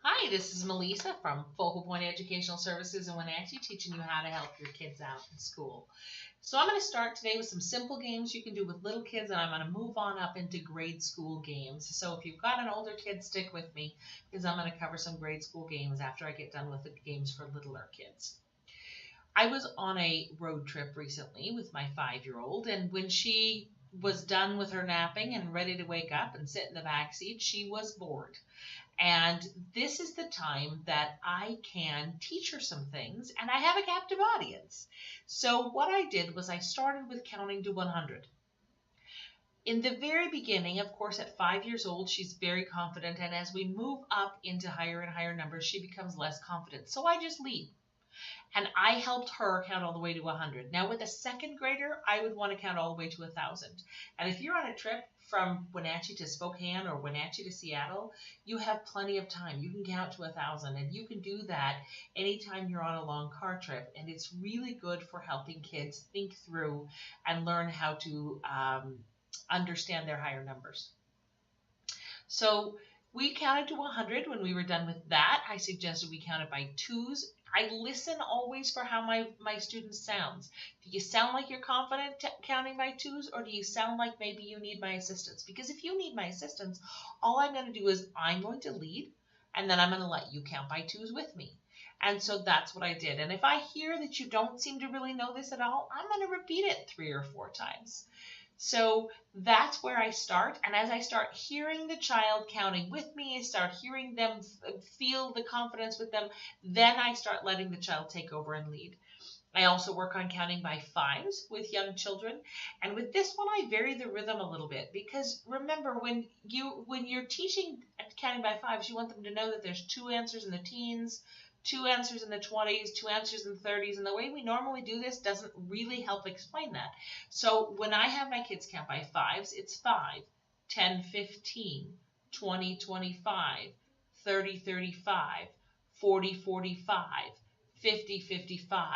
Hi, this is Melissa from FocalPoint Educational Services in Wenatchee, teaching you how to help your kids out in school. So I'm going to start today with some simple games you can do with little kids, and I'm going to move on up into grade school games. So if you've got an older kid, stick with me, because I'm going to cover some grade school games after I get done with the games for littler kids. I was on a road trip recently with my 5-year-old, and when she was done with her napping and ready to wake up and sit in the back seat, she was bored. And this is the time that I can teach her some things, and I have a captive audience. So what I did was I started with counting to 100. In the very beginning, of course, at 5 years old, she's very confident, and as we move up into higher and higher numbers, she becomes less confident. So I just lead. And I helped her count all the way to 100. Now, with a second grader, I would want to count all the way to 1,000. And if you're on a trip from Wenatchee to Spokane or Wenatchee to Seattle, you have plenty of time. You can count to 1,000, and you can do that anytime you're on a long car trip. And it's really good for helping kids think through and learn how to understand their higher numbers. So we counted to 100. When we were done with that, I suggested we counted by twos. I listen always for how my students sounds. Do you sound like you're confident counting by twos, or do you sound like maybe you need my assistance? Because if you need my assistance, all I'm going to do is I'm going to lead, and then I'm going to let you count by twos with me. And so that's what I did. And if I hear that you don't seem to really know this at all, I'm going to repeat it 3 or 4 times. So that's where I start. And as I start hearing the child counting with me, I start hearing them feel the confidence with them, then I start letting the child take over and lead. I also work on counting by 5s with young children. And with this one, I vary the rhythm a little bit, because remember, when you're teaching counting by 5s, you want them to know that there's 2 answers in the teens, 2 answers in the 20s, 2 answers in the 30s, and the way we normally do this doesn't really help explain that. So when I have my kids count by 5s, it's 5, 10, 15, 20, 25, 30, 35, 40, 45, 50, 55.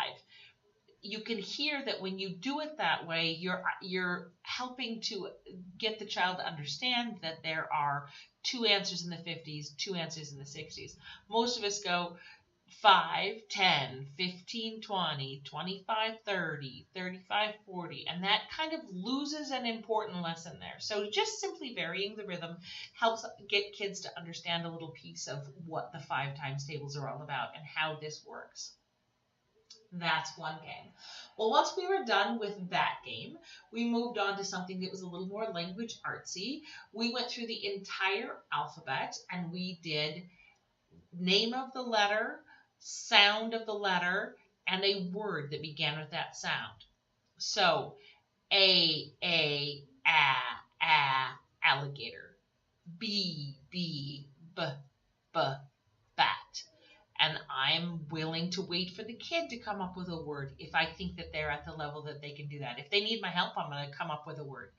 You can hear that when you do it that way, you're helping to get the child to understand that there are 2 answers in the 50s, 2 answers in the 60s. Most of us go 5, 10, 15, 20, 25, 30, 35, 40, and that kind of loses an important lesson there. So just simply varying the rhythm helps get kids to understand a little piece of what the 5 times tables are all about and how this works. That's one game. Well, once we were done with that game, we moved on to something that was a little more language artsy. We went through the entire alphabet, and we did name of the letter, sound of the letter, and a word that began with that sound. So A, alligator. B, b, bat. And I'm willing to wait for the kid to come up with a word if I think that they're at the level that they can do that. If they need my help, I'm going to come up with a word.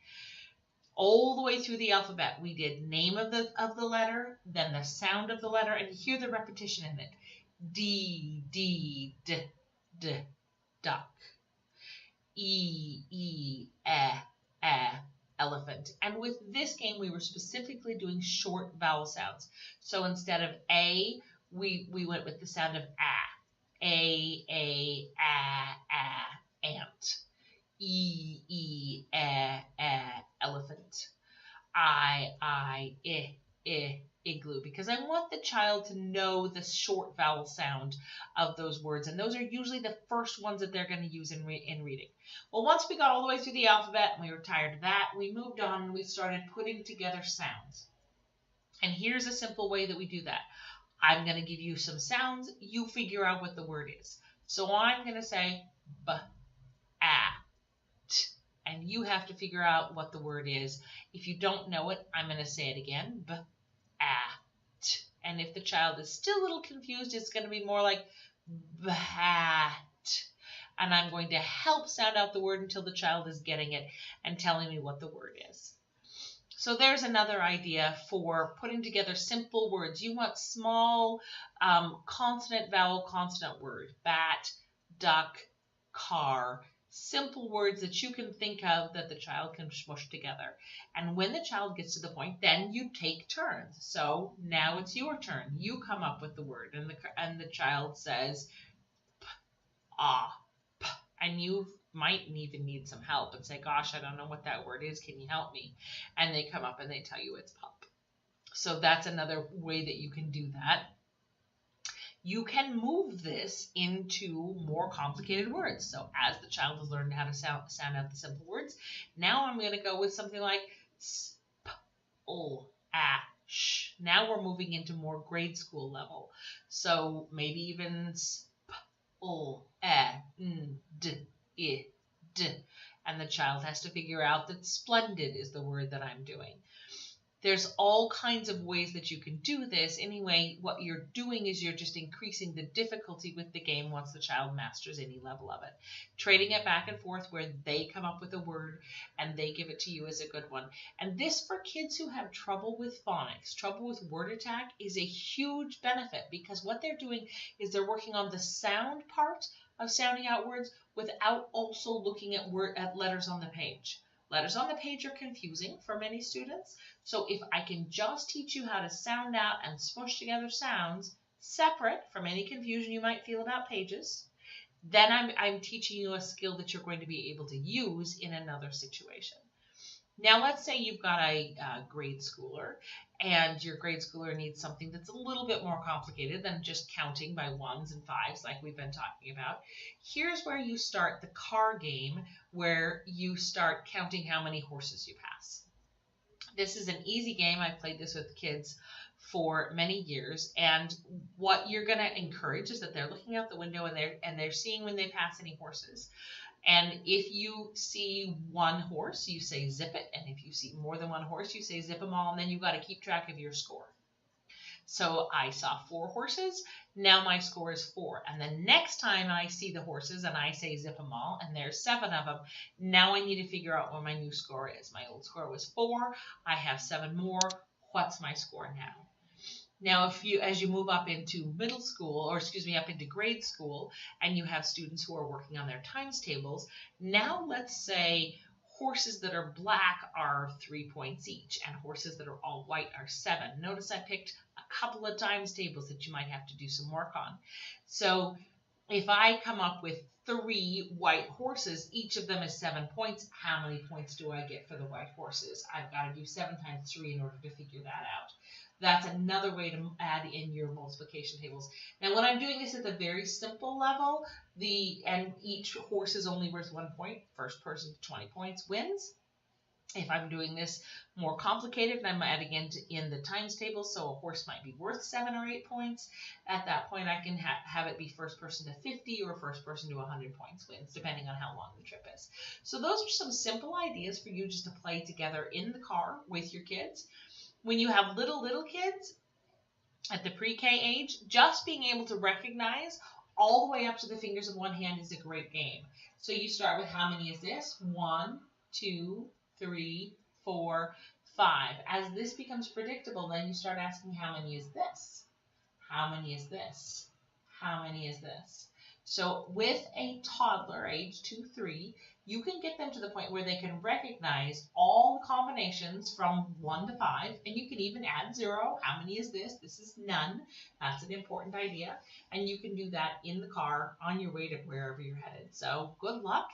All the way through the alphabet, we did name of the letter, then the sound of the letter, and you hear the repetition in it. D, duck. E, elephant. And with this game, we were specifically doing short vowel sounds. So instead of A, we went with the sound of A, ant. E, elephant. I, igloo, because I want the child to know the short vowel sound of those words, and those are usually the first ones that they're going to use in reading. Well, once we got all the way through the alphabet and we were tired of that, we moved on and we started putting together sounds. And here's a simple way that we do that. I'm going to give you some sounds. You figure out what the word is. So I'm going to say b, t, and you have to figure out what the word is. If you don't know it, I'm going to say it again. B, t. And if the child is still a little confused, it's going to be more like bat. And I'm going to help sound out the word until the child is getting it and telling me what the word is. So there's another idea for putting together simple words. You want small consonant, vowel, consonant word. Bat, duck, car, simple words that you can think of that the child can smush together. And when the child gets to the point, then you take turns. So now it's your turn. You come up with the word, and the child says, ah, p, and you might even need some help and say, gosh, I don't know what that word is. Can you help me? And they come up and they tell you it's pup. So that's another way that you can do that. You can move this into more complicated words. So as the child has learned how to sound out the simple words, now I'm going to go with something like sp, l, a, sh. Now we're moving into more grade school level. So maybe even sp, l, a, n, d, I, d. And the child has to figure out that splendid is the word that I'm doing. There's all kinds of ways that you can do this. Anyway, what you're doing is you're just increasing the difficulty with the game once the child masters any level of it. Trading it back and forth where they come up with a word and they give it to you is a good one. And this, for kids who have trouble with phonics, trouble with word attack, is a huge benefit, because what they're doing is they're working on the sound part of sounding out words without also looking at letters on the page. Letters on the page are confusing for many students. So if I can just teach you how to sound out and smush together sounds separate from any confusion you might feel about pages, then I'm teaching you a skill that you're going to be able to use in another situation. Now, let's say you've got a grade schooler, and your grade schooler needs something that's a little bit more complicated than just counting by ones and fives like we've been talking about. Here's where you start the car game, where you start counting how many horses you pass. This is an easy game. I've played this with kids for many years, and what you're going to encourage is that they're looking out the window and they're seeing when they pass any horses. And if you see one horse, you say zip it. And if you see more than one horse, you say zip them all. And then you've got to keep track of your score. So I saw 4 horses. Now my score is 4. And the next time I see the horses and I say zip them all, and there's 7 of them, now I need to figure out what my new score is. My old score was 4. I have 7 more. What's my score now? Now, as you move up into middle school, or up into grade school, and you have students who are working on their times tables, now let's say horses that are black are 3 points each, and horses that are all white are 7. Notice I picked a couple of times tables that you might have to do some work on. So if I come up with 3 white horses, each of them is 7 points. How many points do I get for the white horses? I've got to do 7 times 3 in order to figure that out. That's another way to add in your multiplication tables. Now, when I'm doing this at the very simple level, and each horse is only worth 1 point, first person to 20 points wins. If I'm doing this more complicated and I'm adding in the times table, so a horse might be worth 7 or 8 points, at that point I can have it be first person to 50 or first person to 100 points wins, depending on how long the trip is. So those are some simple ideas for you just to play together in the car with your kids. When you have little kids at the pre-K age, just being able to recognize all the way up to the fingers of one hand is a great game. So you start with, how many is this? 1, 2, 3, 4, 5. As this becomes predictable, then you start asking, how many is this? How many is this? How many is this? So with a toddler, age 2, 3, you can get them to the point where they can recognize all the combinations from 1 to 5, and you can even add 0. How many is this? This is none. That's an important idea, and you can do that in the car on your way to wherever you're headed. So good luck,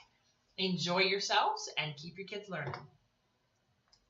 enjoy yourselves, and keep your kids learning.